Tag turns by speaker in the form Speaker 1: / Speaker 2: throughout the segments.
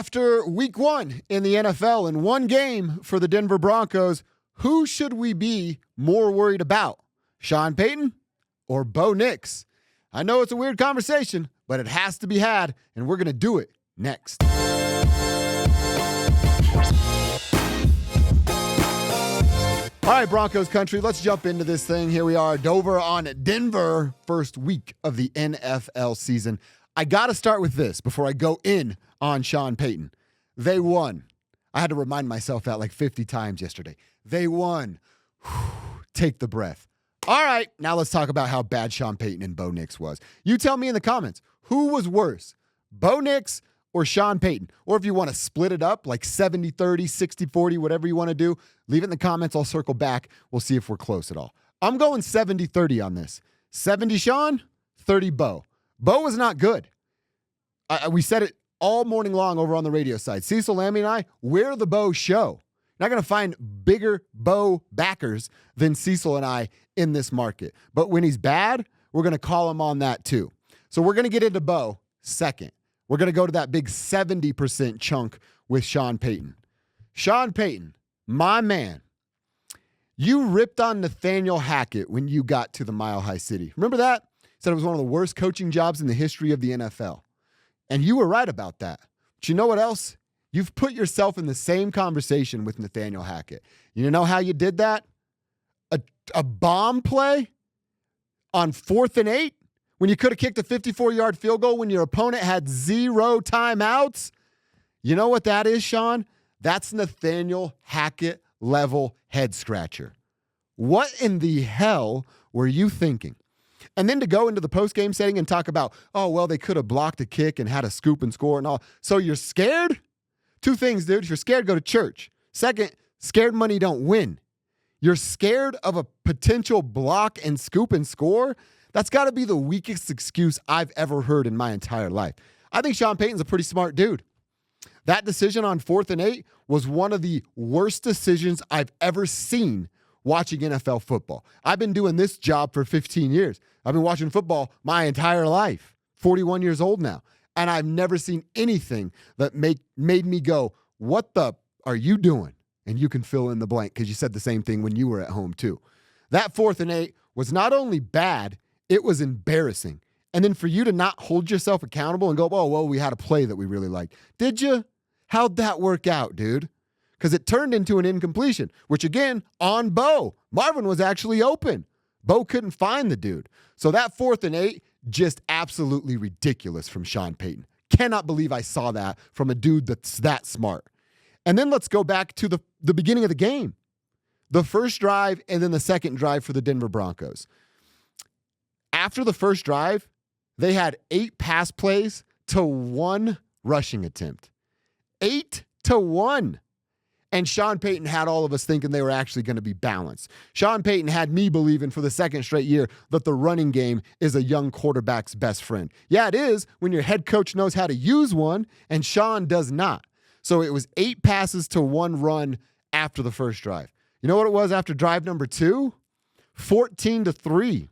Speaker 1: After week 1 in the NFL and one game for the Denver Broncos, who should we be more worried about? Sean Payton or Bo Nix? I know it's a weird conversation, but it has to be had, and we're going to do it next. All right, Broncos Country, let's jump into this thing. Here we are, Dover on Denver, first week of the NFL season. I got to start with this before I go in on Sean Payton. They won. I had to remind myself that like 50 times yesterday. They won. Take the breath. All right, now let's talk about how bad Sean Payton and Bo Nix was. You tell me in the comments, who was worse, Bo Nix or Sean Payton? Or if you want to split it up like 70-30, 60-40, whatever you want to do, leave it in the comments. I'll circle back. We'll see if we're close at all. I'm going 70-30 on this. 70 Sean, 30 Bo. Bo was not good. We said it all morning long over on the radio side. Cecil Lammy and I, we're the Bo show. Not going to find bigger Bo backers than Cecil and I in this market. But when he's bad, we're going to call him on that too. So we're going to get into Bo second. We're going to go to that big 70% chunk with Sean Payton. Sean Payton, my man, you ripped on Nathaniel Hackett when you got to the Mile High City. Remember that? Said it was one of the worst coaching jobs in the history of the NFL. And you were right about that. But you know what else? You've put yourself in the same conversation with Nathaniel Hackett. You know how you did that? A bomb play on 4th and 8 when you could have kicked a 54-yard field goal when your opponent had 0 timeouts. You know what that is, Sean? That's Nathaniel Hackett level head scratcher. What in the hell were you thinking? And then to go into the post-game setting and talk about, oh, well, they could have blocked a kick and had a scoop and score and all. So you're scared? Two things, dude. If you're scared, go to church. Second, scared money don't win. You're scared of a potential block and scoop and score? That's got to be the weakest excuse I've ever heard in my entire life. I think Sean Payton's a pretty smart dude. That decision on 4th and 8 was one of the worst decisions I've ever seen watching NFL football. I've been doing this job for 15 years. I've been watching football my entire life, 41 years old now. And I've never seen anything that made me go, what the are you doing? And you can fill in the blank because you said the same thing when you were at home too. That 4th and 8 was not only bad, it was embarrassing. And then for you to not hold yourself accountable and go, oh, well, we had a play that we really liked. Did you? How'd that work out, dude? Because it turned into an incompletion, which again, on Bo. Marvin was actually open. Bo couldn't find the dude. So that 4th and 8, just absolutely ridiculous from Sean Payton. Cannot believe I saw that from a dude that's that smart. And then let's go back to the beginning of the game. The first drive and then the second drive for the Denver Broncos. After the first drive, they had 8 pass plays to 1 rushing attempt. 8-1. And Sean Payton had all of us thinking they were actually going to be balanced. Sean Payton had me believing for the second straight year that the running game is a young quarterback's best friend. Yeah, it is when your head coach knows how to use one, and Sean does not. So it was 8 passes to 1 run after the first drive. You know what it was after drive number 2? 14-3.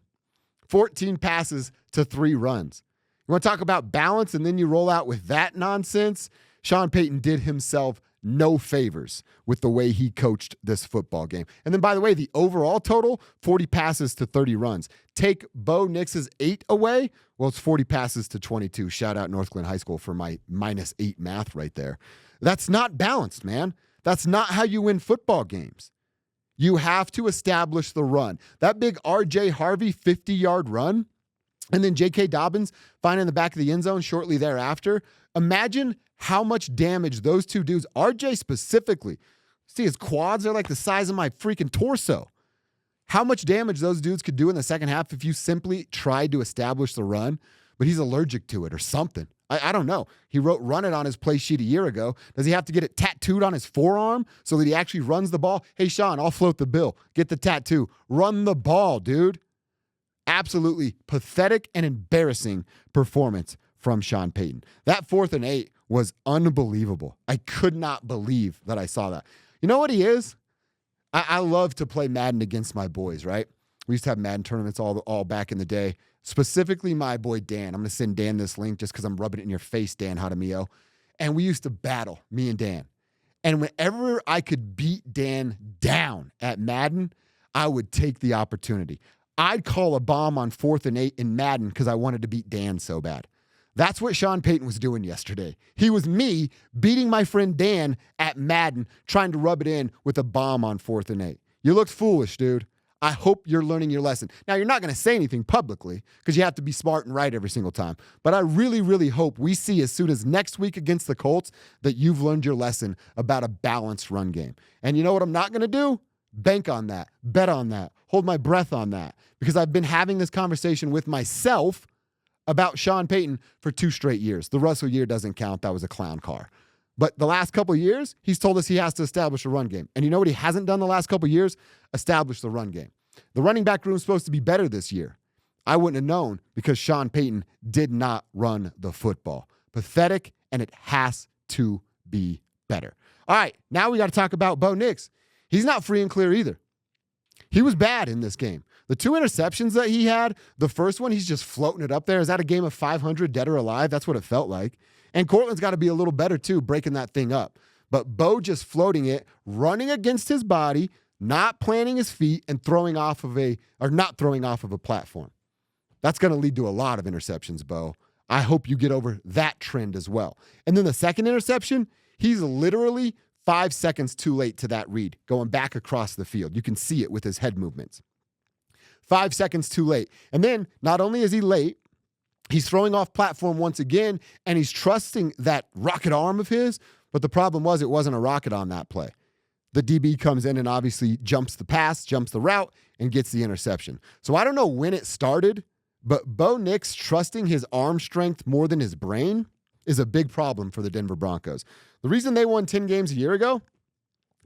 Speaker 1: 14 passes to 3 runs. You want to talk about balance and then you roll out with that nonsense? Sean Payton did himself no favors with the way he coached this football game. And then, by the way, the overall total, 40 passes to 30 runs. Take Bo Nix's 8 away, well, it's 40 passes to 22. Shout out Northglenn High School for my -8 math right there. That's not balanced, man. That's not how you win football games. You have to establish the run. That big R.J. Harvey 50-yard run, and then J.K. Dobbins finding the back of the end zone shortly thereafter. Imagine how much damage those two dudes, RJ specifically, see his quads are like the size of my freaking torso. How much damage those dudes could do in the second half if you simply tried to establish the run, but he's allergic to it or something. I don't know. He wrote run it on his play sheet a year ago. Does he have to get it tattooed on his forearm so that he actually runs the ball? Hey, Sean, I'll float the bill. Get the tattoo. Run the ball, dude. Absolutely pathetic and embarrassing performance from Sean Payton. That 4th and 8 was unbelievable. I could not believe that I saw that. You know what he is? I love to play Madden against my boys, right? We used to have Madden tournaments all back in the day. Specifically my boy Dan. I'm going to send Dan this link just because I'm rubbing it in your face, Dan Jaramillo. and we used to battle, me and Dan. And whenever I could beat Dan down at Madden, I would take the opportunity. I'd call a bomb on 4th and 8 in Madden because I wanted to beat Dan so bad. That's what Sean Payton was doing yesterday. He was me beating my friend Dan at Madden, trying to rub it in with a bomb on 4th and 8. You looked foolish, dude. I hope you're learning your lesson. Now, you're not going to say anything publicly because you have to be smart and right every single time. But I really, really hope we see as soon as next week against the Colts that you've learned your lesson about a balanced run game. And you know what I'm not going to do? Bank on that. Bet on that. Hold my breath on that. Because I've been having this conversation with myself about Sean Payton for 2 straight years. The Russell year doesn't count. That was a clown car. But the last couple of years, he's told us he has to establish a run game. And you know what he hasn't done the last couple of years? Establish the run game. The running back room is supposed to be better this year. I wouldn't have known because Sean Payton did not run the football. Pathetic, and it has to be better. All right, now we got to talk about Bo Nix. He's not free and clear either. He was bad in this game. The 2 interceptions that he had, the first one, he's just floating it up there. Is that a game of 500 dead or alive? That's what it felt like. And Cortland's got to be a little better too, breaking that thing up. But Bo just floating it, running against his body, not planting his feet, and not throwing off of a platform. That's going to lead to a lot of interceptions, Bo. I hope you get over that trend as well. And then the second interception, he's literally 5 seconds too late to that read, going back across the field. You can see it with his head movements. 5 seconds too late. And then not only is he late, he's throwing off platform once again, and he's trusting that rocket arm of his, but the problem was it wasn't a rocket on that play. The DB comes in and obviously jumps the pass, jumps the route, and gets the interception. So I don't know when it started, but Bo Nix trusting his arm strength more than his brain is a big problem for the Denver Broncos. The reason they won 10 games a year ago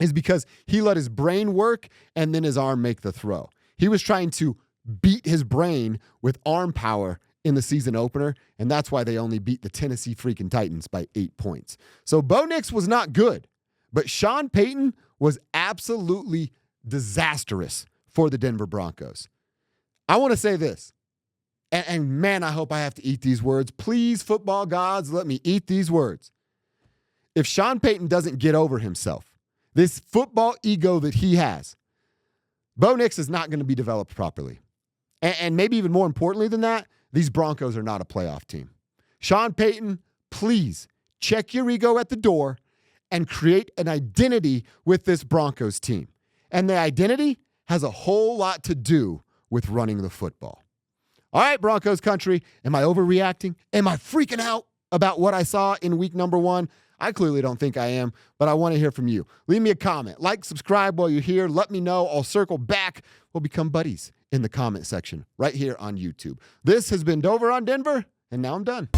Speaker 1: is because he let his brain work and then his arm make the throw. He was trying to beat his brain with arm power in the season opener, and that's why they only beat the Tennessee freaking Titans by 8 points. So Bo Nix was not good, but Sean Payton was absolutely disastrous for the Denver Broncos. I want to say this, and man, I hope I have to eat these words. Please, football gods, let me eat these words. If Sean Payton doesn't get over himself, this football ego that he has, Bo Nix is not going to be developed properly. And maybe even more importantly than that, these Broncos are not a playoff team. Sean Payton, please check your ego at the door and create an identity with this Broncos team. And the identity has a whole lot to do with running the football. All right, Broncos country, am I overreacting? Am I freaking out about what I saw in week number 1? I clearly don't think I am, but I want to hear from you. Leave me a comment. Like, subscribe while you're here. Let me know. I'll circle back. We'll become buddies in the comment section right here on YouTube. This has been Dover on Denver, and now I'm done.